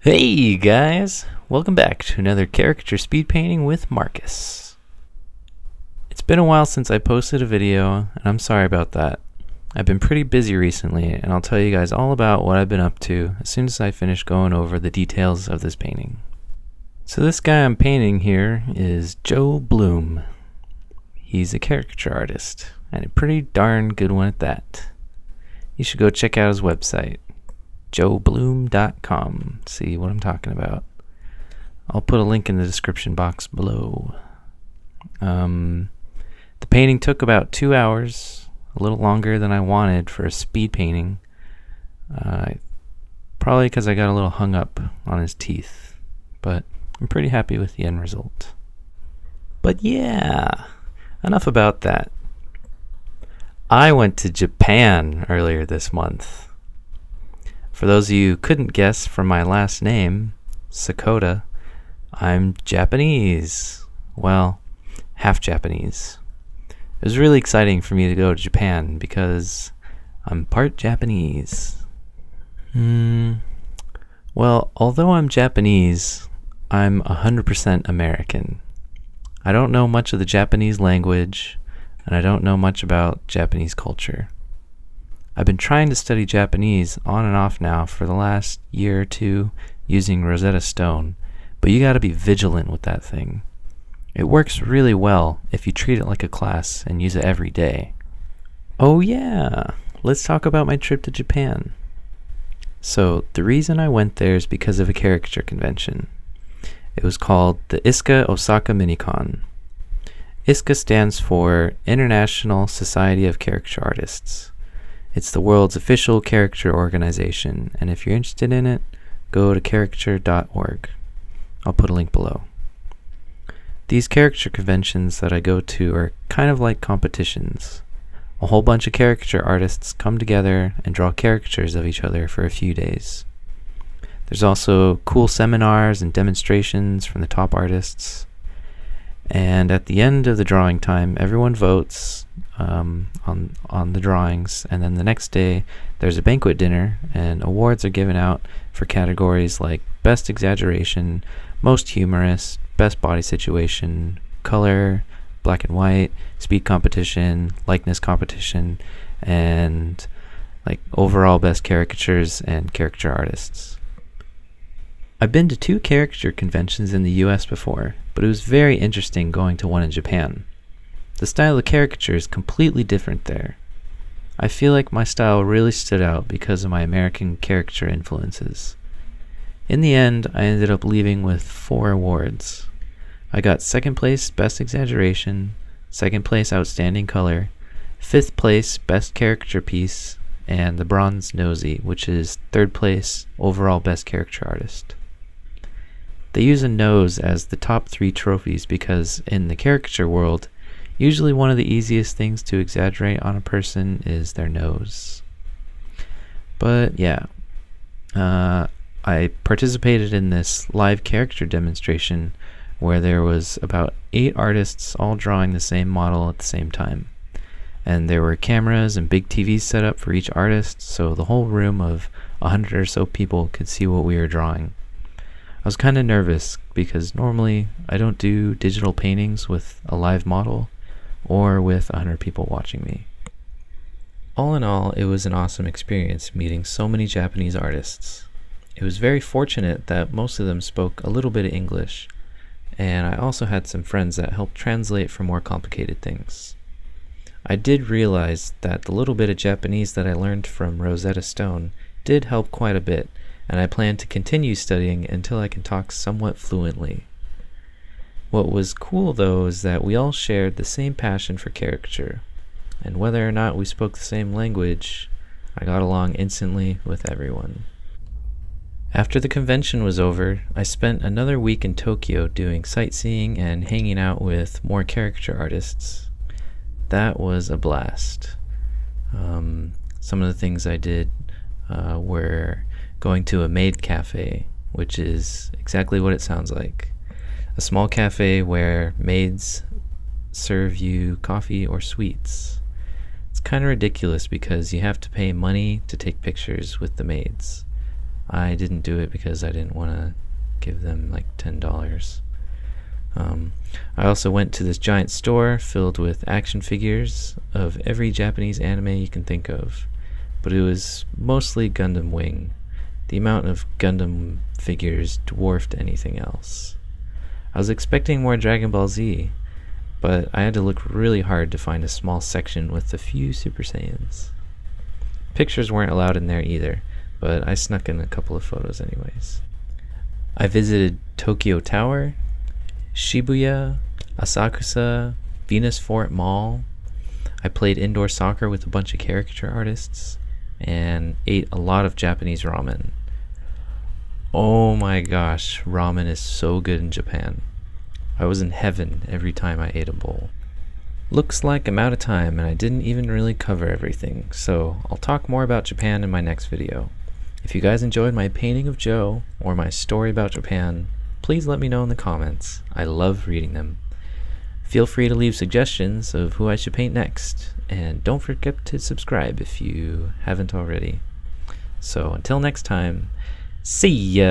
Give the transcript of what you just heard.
Hey guys, welcome back to another caricature speed painting with Marcus. It's been a while since I posted a video, and I'm sorry about that. I've been pretty busy recently, and I'll tell you guys all about what I've been up to as soon as I finish going over the details of this painting. So this guy I'm painting here is Joe Bluhm. He's a caricature artist, and a pretty darn good one at that. You should go check out his website, joebluhm.com. See what I'm talking about. I'll put a link in the description box below. The painting took about 2 hours, a little longer than I wanted for a speed painting. Probably because I got a little hung up on his teeth, but I'm pretty happy with the end result. But yeah, enough about that. I went to Japan earlier this month. For those of you who couldn't guess from my last name, Sakota, I'm Japanese. Well, half Japanese. It was really exciting for me to go to Japan because I'm part Japanese. Well, although I'm Japanese, I'm 100% American. I don't know much of the Japanese language, and I don't know much about Japanese culture. I've been trying to study Japanese on and off now for the last year or two using Rosetta Stone, but you gotta be vigilant with that thing. It works really well if you treat it like a class and use it every day. Oh yeah, let's talk about my trip to Japan. So the reason I went there is because of a caricature convention. It was called the ISCA Osaka Minicon. ISCA stands for International Society of Caricature Artists. It's the world's official caricature organization, and if you're interested in it, go to caricature.org. I'll put a link below. These caricature conventions that I go to are kind of like competitions. A whole bunch of caricature artists come together and draw caricatures of each other for a few days. There's also cool seminars and demonstrations from the top artists. And at the end of the drawing time, everyone votes on the drawings, and then the next day there's a banquet dinner and awards are given out for categories like Best Exaggeration, Most Humorous, Best Body Situation, Color, Black and White, Speed Competition, Likeness Competition, and like overall Best Caricatures and Caricature Artists. I've been to 2 caricature conventions in the US before, but it was very interesting going to one in Japan. The style of caricature is completely different there. I feel like my style really stood out because of my American caricature influences. In the end, I ended up leaving with 4 awards. I got 2nd place Best Exaggeration, 2nd place Outstanding Color, 5th place Best Caricature Piece, and the Bronze Nosy, which is 3rd place overall Best Caricature Artist. They use a nose as the top 3 trophies because in the caricature world, usually one of the easiest things to exaggerate on a person is their nose. But yeah, I participated in this live caricature demonstration where there was about 8 artists all drawing the same model at the same time. And there were cameras and big TVs set up for each artist, so the whole room of 100 or so people could see what we were drawing. I was kind of nervous because normally I don't do digital paintings with a live model or with 100 people watching me. All in all, it was an awesome experience meeting so many Japanese artists. It was very fortunate that most of them spoke a little bit of English, and I also had some friends that helped translate for more complicated things. I did realize that the little bit of Japanese that I learned from Rosetta Stone did help quite a bit, and I plan to continue studying until I can talk somewhat fluently. What was cool though is that we all shared the same passion for caricature, and whether or not we spoke the same language, I got along instantly with everyone. After the convention was over, I spent another week in Tokyo doing sightseeing and hanging out with more caricature artists. That was a blast. Some of the things I did were going to a maid cafe, which is exactly what it sounds like. A small cafe where maids serve you coffee or sweets. It's kind of ridiculous because you have to pay money to take pictures with the maids. I didn't do it because I didn't want to give them like $10. I also went to this giant store filled with action figures of every Japanese anime you can think of, but it was mostly Gundam Wing. The amount of Gundam figures dwarfed anything else. I was expecting more Dragon Ball Z, but I had to look really hard to find a small section with a few Super Saiyans. Pictures weren't allowed in there either, but I snuck in a couple of photos anyways. I visited Tokyo Tower, Shibuya, Asakusa, Venus Fort Mall. I played indoor soccer with a bunch of caricature artists, and ate a lot of Japanese ramen. Oh my gosh, ramen is so good in Japan. I was in heaven every time I ate a bowl. Looks like I'm out of time and I didn't even really cover everything, so I'll talk more about Japan in my next video. If you guys enjoyed my painting of Joe or my story about Japan, please let me know in the comments. I love reading them. Feel free to leave suggestions of who I should paint next, and don't forget to subscribe if you haven't already. So until next time, see ya!